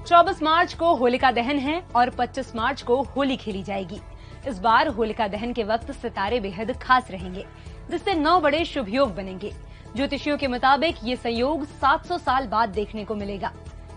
24 मार्च को होलिका दहन है और 25 मार्च को होली खेली जाएगी। इस बार होलिका दहन के वक्त सितारे बेहद खास रहेंगे, जिससे 9 बड़े शुभ योग बनेंगे। ज्योतिषियों के मुताबिक ये संयोग 700 साल बाद देखने को मिलेगा।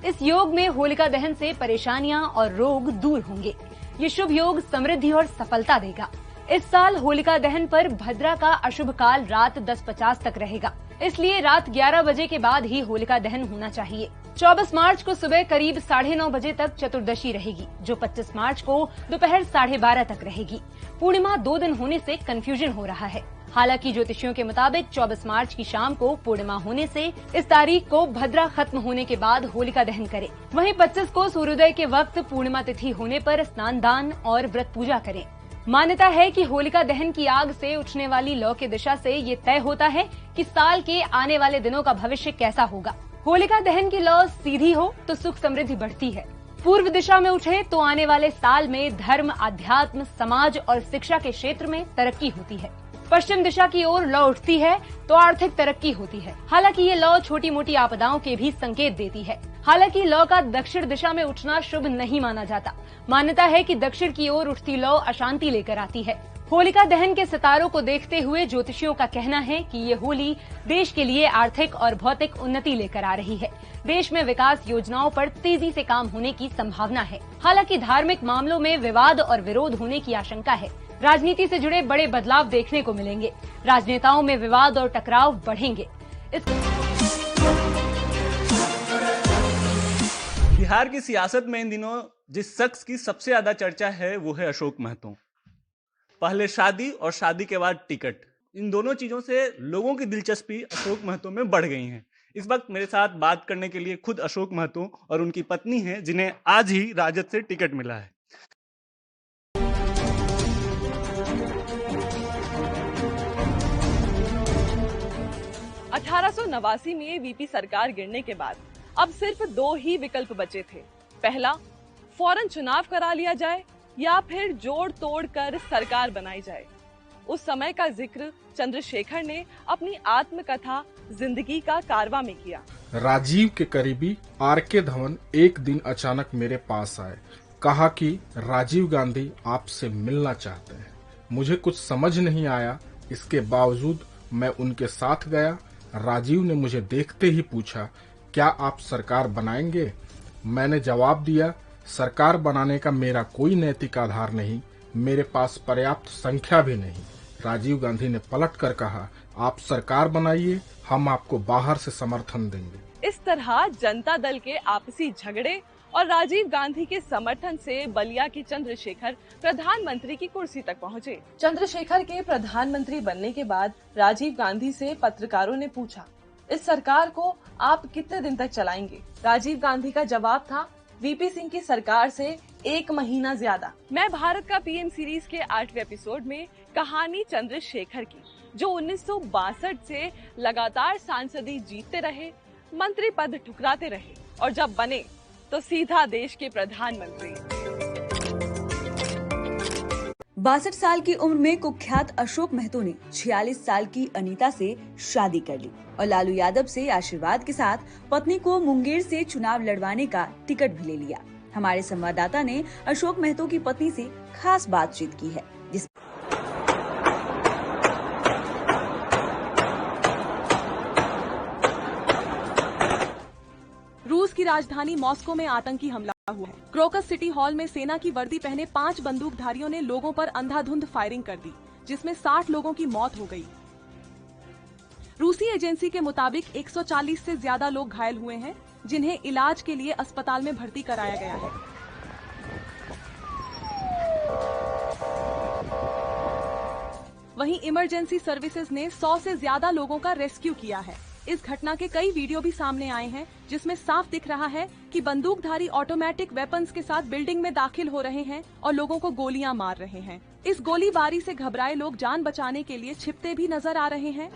इस योग में होलिका दहन से परेशानियां और रोग दूर होंगे। ये शुभ योग समृद्धि और सफलता देगा। इस साल होलिका दहन पर भद्रा का अशुभ काल रात 10:50 तक रहेगा, इसलिए रात 11 बजे के बाद ही होलिका दहन होना चाहिए। 24 मार्च को सुबह करीब 9:30 बजे तक चतुर्दशी रहेगी, जो 25 मार्च को दोपहर 12:30 तक रहेगी। पूर्णिमा 2 दिन होने से कंफ्यूजन हो रहा है। हालांकि ज्योतिषियों के मुताबिक 24 मार्च की शाम को पूर्णिमा होने से इस तारीख को भद्रा खत्म होने के बाद होलिका दहन करें। वहीं 25 को सूर्योदय के वक्त पूर्णिमा तिथि होने पर स्नान दान और व्रत पूजा करें। मान्यता है कि होलिका दहन की आग से उठने वाली लौ की दिशा से ये तय होता है कि साल के आने वाले दिनों का भविष्य कैसा होगा। होलिका दहन की लौ सीधी हो तो सुख समृद्धि बढ़ती है। पूर्व दिशा में उठे तो आने वाले साल में धर्म, अध्यात्म, समाज और शिक्षा के क्षेत्र में तरक्की होती है। पश्चिम दिशा की ओर लौ उठती है तो आर्थिक तरक्की होती है। हालांकि ये लौ छोटी मोटी आपदाओं के भी संकेत देती है। हालांकि लौ का दक्षिण दिशा में उठना शुभ नहीं माना जाता। मान्यता है कि दक्षिण की ओर उठती लौ अशांति लेकर आती है। होलिका दहन के सितारों को देखते हुए ज्योतिषियों का कहना है कि ये होली देश के लिए आर्थिक और भौतिक उन्नति लेकर आ रही है। देश में विकास योजनाओं पर तेजी से काम होने की संभावना है। हालांकि धार्मिक मामलों में विवाद और विरोध होने की आशंका है। राजनीति से जुड़े बड़े बदलाव देखने को मिलेंगे। राजनेताओं में विवाद और टकराव बढ़ेंगे। बिहार की सियासत में इन दिनों जिस शख्स की सबसे ज्यादा चर्चा है वो है अशोक महतो। पहले शादी और शादी के बाद टिकट, इन दोनों चीजों से लोगों की दिलचस्पी अशोक महतो में बढ़ गई है। इस वक्त मेरे साथ बात करने के लिए खुद अशोक महतो और उनकी पत्नी हैं, जिन्हें आज ही राजद से टिकट मिला है। $1889 में वीपी सरकार गिरने के बाद अब सिर्फ 2 ही विकल्प बचे थे। पहला, फौरन चुनाव करा लिया जाए या फिर जोड़ तोड़ कर सरकार बनाई जाए। उस समय का जिक्र चंद्रशेखर ने अपनी आत्मकथा जिंदगी का कारवा में किया। राजीव के करीबी आर.के. धवन एक दिन अचानक मेरे पास आए। कहा कि राजीव गांधी आपसे मिलना चाहते हैं। मुझे कुछ समझ नहीं आया। इसके बावजूद मैं उनके साथ गया। राजीव ने मुझे देखते ही पूछा, क्या आप सरकार बनाएंगे? मैंने जवाब दिया, सरकार बनाने का मेरा कोई नैतिक आधार नहीं, मेरे पास पर्याप्त संख्या भी नहीं। राजीव गांधी ने पलटकर कहा, आप सरकार बनाइए, हम आपको बाहर से समर्थन देंगे। इस तरह जनता दल के आपसी झगड़े और राजीव गांधी के समर्थन से बलिया के चंद्रशेखर प्रधानमंत्री की कुर्सी तक पहुंचे। चंद्रशेखर के प्रधानमंत्री बनने के बाद राजीव गांधी से पत्रकारों ने पूछा, इस सरकार को आप कितने दिन तक चलाएंगे? राजीव गांधी का जवाब था, वीपी सिंह की सरकार से 1 महीना ज्यादा। मैं भारत का पीएम सीरीज के 8वें एपिसोड में कहानी चंद्रशेखर की, जो 1962 से लगातार सांसदी जीतते रहे, मंत्री पद ठुकराते रहे और जब बने तो सीधा देश के प्रधानमंत्री। 62 साल की उम्र में कुख्यात अशोक महतो ने 46 साल की अनीता से शादी कर ली और लालू यादव से आशीर्वाद के साथ पत्नी को मुंगेर से चुनाव लड़वाने का टिकट भी ले लिया। हमारे संवाददाता ने अशोक महतो की पत्नी से खास बातचीत की है, जिस रूस की राजधानी मॉस्को में आतंकी हमला हुआ है। क्रोकस सिटी हॉल में सेना की वर्दी पहने 5 बंदूकधारियों ने लोगों पर अंधाधुंध फायरिंग कर दी, जिसमें 60 लोगों की मौत हो गई। रूसी एजेंसी के मुताबिक 140 से ज्यादा लोग घायल हुए हैं, जिन्हें इलाज के लिए अस्पताल में भर्ती कराया गया है। वहीं इमरजेंसी सर्विसेज ने 100 से ज्यादा लोगों का रेस्क्यू किया है। इस घटना के कई वीडियो भी सामने आए हैं, जिसमें साफ दिख रहा है कि बंदूकधारी ऑटोमेटिक वेपन्स के साथ बिल्डिंग में दाखिल हो रहे हैं और लोगों को गोलियां मार रहे हैं। इस गोलीबारी से घबराए लोग जान बचाने के लिए छिपते भी नजर आ रहे हैं।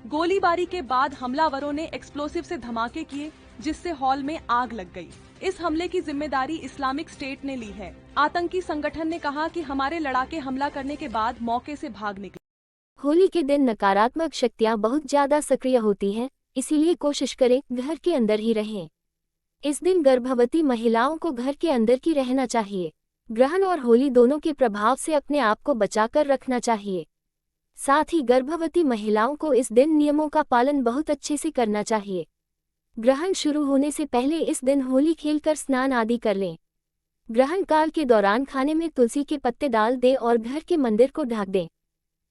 गोलीबारी के बाद हमलावरों ने एक्सप्लोसिव से धमाके किए, जिससे हॉल में आग लग गई। इस हमले की जिम्मेदारी इस्लामिक स्टेट ने ली है। आतंकी संगठन ने कहा कि हमारे लड़ाके हमला करने के बाद मौके से भाग निकले। होली के दिन नकारात्मक शक्तियां बहुत ज्यादा सक्रिय होती हैं, इसीलिए कोशिश करें घर के अंदर ही रहें। इस दिन गर्भवती महिलाओं को घर के अंदर ही रहना चाहिए। ग्रहण और होली दोनों के प्रभाव से अपने आप को बचाकर रखना चाहिए। साथ ही गर्भवती महिलाओं को इस दिन नियमों का पालन बहुत अच्छे से करना चाहिए। ग्रहण शुरू होने से पहले इस दिन होली खेलकर स्नान आदि कर लें। ग्रहण काल के दौरान खाने में तुलसी के पत्ते डाल दें और घर के मंदिर को ढक दें।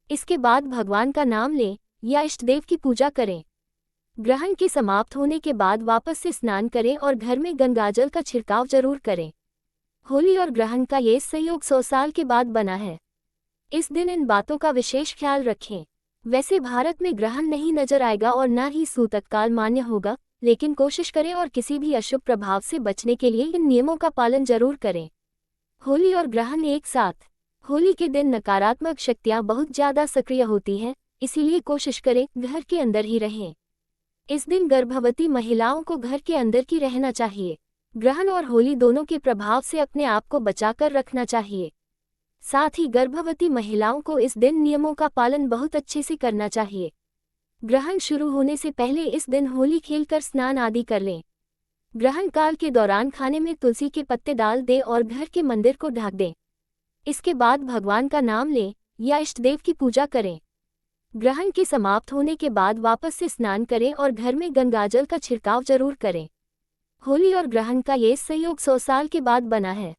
इसके बाद भगवान का नाम लें या इष्ट देव की पूजा करें। ग्रहण के समाप्त होने के बाद वापस से स्नान करें और घर में गंगाजल का छिड़काव जरूर करें। होली और ग्रहण का ये संयोग 100 साल के बाद बना है। इस दिन इन बातों का विशेष ख्याल रखें। वैसे भारत में ग्रहण नहीं नजर आएगा और न ही सूतककाल मान्य होगा, लेकिन कोशिश करें और किसी भी अशुभ प्रभाव से बचने के लिए इन नियमों का पालन जरूर करें। होली और ग्रहण एक साथ। होली के दिन नकारात्मक शक्तियां बहुत ज्यादा सक्रिय होती हैं, इसीलिए कोशिश करें घर के अंदर ही रहें। इस दिन गर्भवती महिलाओं को घर के अंदर ही रहना चाहिए। ग्रहण और होली दोनों के प्रभाव से अपने आप को बचाकर रखना चाहिए। साथ ही गर्भवती महिलाओं को इस दिन नियमों का पालन बहुत अच्छे से करना चाहिए। ग्रहण शुरू होने से पहले इस दिन होली खेलकर स्नान आदि कर लें। ग्रहण काल के दौरान खाने में तुलसी के पत्ते डाल दें और घर के मंदिर को ढक दें। इसके बाद भगवान का नाम लें या इष्ट देव की पूजा करें। ग्रहण के समाप्त होने के बाद वापस से स्नान करें और घर में गंगाजल का छिड़काव जरूर करें। होली और ग्रहण का ये संयोग 100 साल के बाद बना है।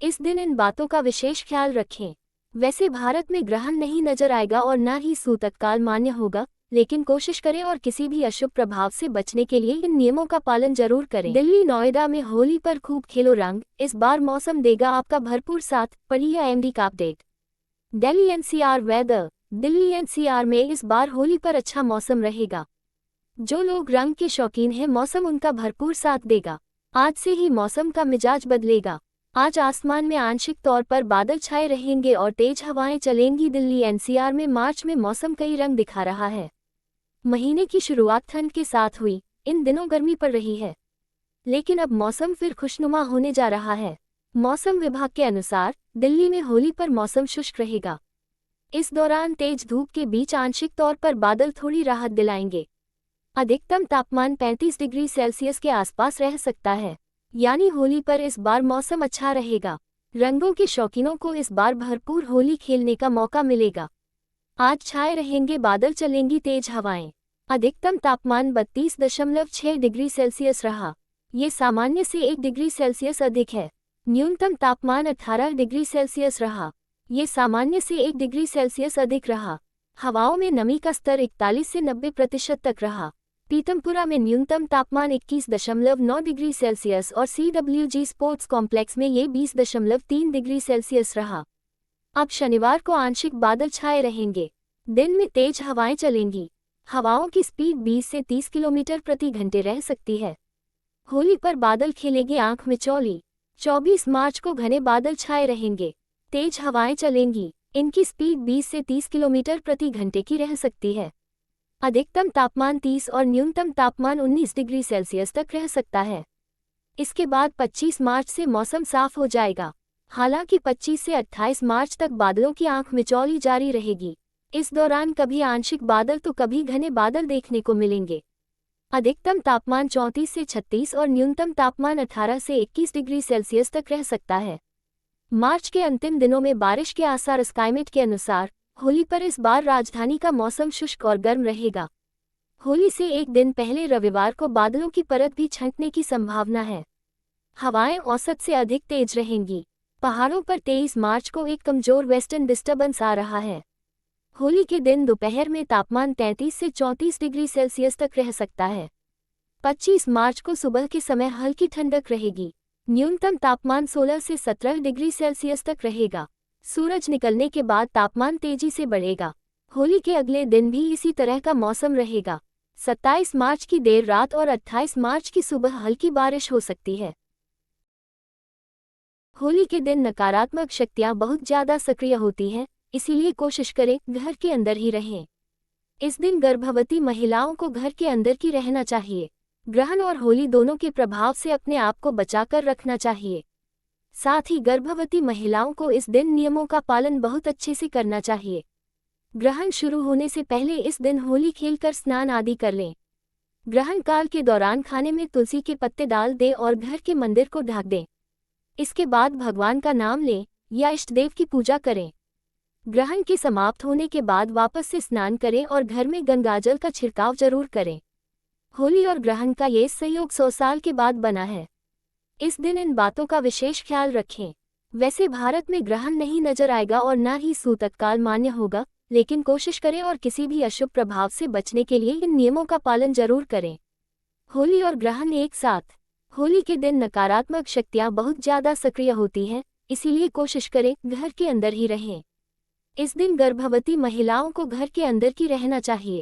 इस दिन इन बातों का विशेष ख्याल रखें। वैसे भारत में ग्रहण नहीं नजर आएगा और न ही सूतककाल मान्य होगा, लेकिन कोशिश करें और किसी भी अशुभ प्रभाव से बचने के लिए इन नियमों का पालन जरूर करें। दिल्ली नोएडा में होली पर खूब खेलो रंग, इस बार मौसम देगा आपका भरपूर साथ। पढ़िए एमडी का अपडेट। Delhi NCR weather. Delhi NCR में इस बार होली पर अच्छा मौसम रहेगा। जो लोग रंग के शौकीन हैं, मौसम उनका भरपूर साथ देगा। आज से ही मौसम का मिजाज बदलेगा। आज आसमान में आंशिक तौर पर बादल छाए रहेंगे और तेज हवाएं चलेंगी। दिल्ली एनसीआर में मार्च में मौसम कई रंग दिखा रहा है। महीने की शुरुआत ठंड के साथ हुई। इन दिनों गर्मी पड़ रही है, लेकिन अब मौसम फिर खुशनुमा होने जा रहा है। मौसम विभाग के अनुसार दिल्ली में होली पर मौसम शुष्क रहेगा। इस दौरान तेज धूप के बीच आंशिक तौर पर बादल थोड़ी राहत दिलाएंगे। अधिकतम तापमान 35 डिग्री सेल्सियस के आसपास रह सकता है, यानी होली पर इस बार मौसम अच्छा रहेगा। रंगों के शौकीनों को इस बार भरपूर होली खेलने का मौका मिलेगा। आज छाए रहेंगे बादल, चलेंगी तेज हवाएं। अधिकतम तापमान 32.6 डिग्री सेल्सियस रहा। ये सामान्य से 1 डिग्री सेल्सियस अधिक है। न्यूनतम तापमान 18 डिग्री सेल्सियस रहा। ये सामान्य से 1 डिग्री सेल्सियस अधिक रहा। हवाओं में नमी का स्तर 41 से 90% तक रहा। पीतमपुरा में न्यूनतम तापमान 21.9 डिग्री सेल्सियस और CWG स्पोर्ट्स कॉम्प्लेक्स में ये 20.3 डिग्री सेल्सियस रहा। अब शनिवार को आंशिक बादल छाए रहेंगे। दिन में तेज हवाएं चलेंगी। हवाओं की स्पीड 20 से 30 किलोमीटर प्रति घंटे रह सकती है। होली पर बादल खेलेंगे आंख मिचौली। 24 मार्च को घने बादल छाए रहेंगे। तेज हवाएं चलेंगी। इनकी स्पीड 20 से 30 किलोमीटर प्रति घंटे की रह सकती है। अधिकतम तापमान 30 और न्यूनतम तापमान 19 डिग्री सेल्सियस तक रह सकता है। इसके बाद 25 मार्च से मौसम साफ हो जाएगा। हालांकि 25 से 28 मार्च तक बादलों की आंख मिचौली जारी रहेगी। इस दौरान कभी आंशिक बादल तो कभी घने बादल देखने को मिलेंगे। अधिकतम तापमान 34 से 36 और न्यूनतम तापमान 18 से 21 डिग्री सेल्सियस तक रह सकता है। मार्च के अंतिम दिनों में बारिश के आसार। स्काईमेट के अनुसार होली पर इस बार राजधानी का मौसम शुष्क और गर्म रहेगा। होली से एक दिन पहले रविवार को बादलों की परत भी छंटने की संभावना है। हवाएं औसत से अधिक तेज रहेंगी। पहाड़ों पर 23 मार्च को एक कमजोर वेस्टर्न डिस्टर्बेंस आ रहा है। होली के दिन दोपहर में तापमान 33 से 34 डिग्री सेल्सियस तक रह सकता है। 25 मार्च को सुबह के समय हल्की ठंडक रहेगी। न्यूनतम तापमान 16 से 17 डिग्री सेल्सियस तक रहेगा। सूरज निकलने के बाद तापमान तेजी से बढ़ेगा। होली के अगले दिन भी इसी तरह का मौसम रहेगा। 27 मार्च की देर रात और 28 मार्च की सुबह हल्की बारिश हो सकती है। होली के दिन नकारात्मक शक्तियां बहुत ज्यादा सक्रिय होती हैं, इसीलिए कोशिश करें घर के अंदर ही रहें। इस दिन गर्भवती महिलाओं को घर के अंदर ही रहना चाहिए। ग्रहण और होली दोनों के प्रभाव से अपने आप को बचाकर रखना चाहिए। साथ ही गर्भवती महिलाओं को इस दिन नियमों का पालन बहुत अच्छे से करना चाहिए। ग्रहण शुरू होने से पहले इस दिन होली खेलकर स्नान आदि कर लें। ग्रहण काल के दौरान खाने में तुलसी के पत्ते डाल दें और घर के मंदिर को ढक दें। इसके बाद भगवान का नाम लें या इष्ट देव की पूजा करें। ग्रहण के समाप्त होने के बाद वापस से स्नान करें और घर में गंगाजल का छिड़काव जरूर करें। होली और ग्रहण का ये संयोग 100 साल के बाद बना है। इस दिन इन बातों का विशेष ख्याल रखें। वैसे भारत में ग्रहण नहीं नजर आएगा और न ही सूतककाल मान्य होगा, लेकिन कोशिश करें और किसी भी अशुभ प्रभाव से बचने के लिए इन नियमों का पालन जरूर करें। होली और ग्रहण एक साथ। होली के दिन नकारात्मक शक्तियां बहुत ज्यादा सक्रिय होती हैं, इसीलिए कोशिश करें घर के अंदर ही रहें। इस दिन गर्भवती महिलाओं को घर के अंदर ही रहना चाहिए।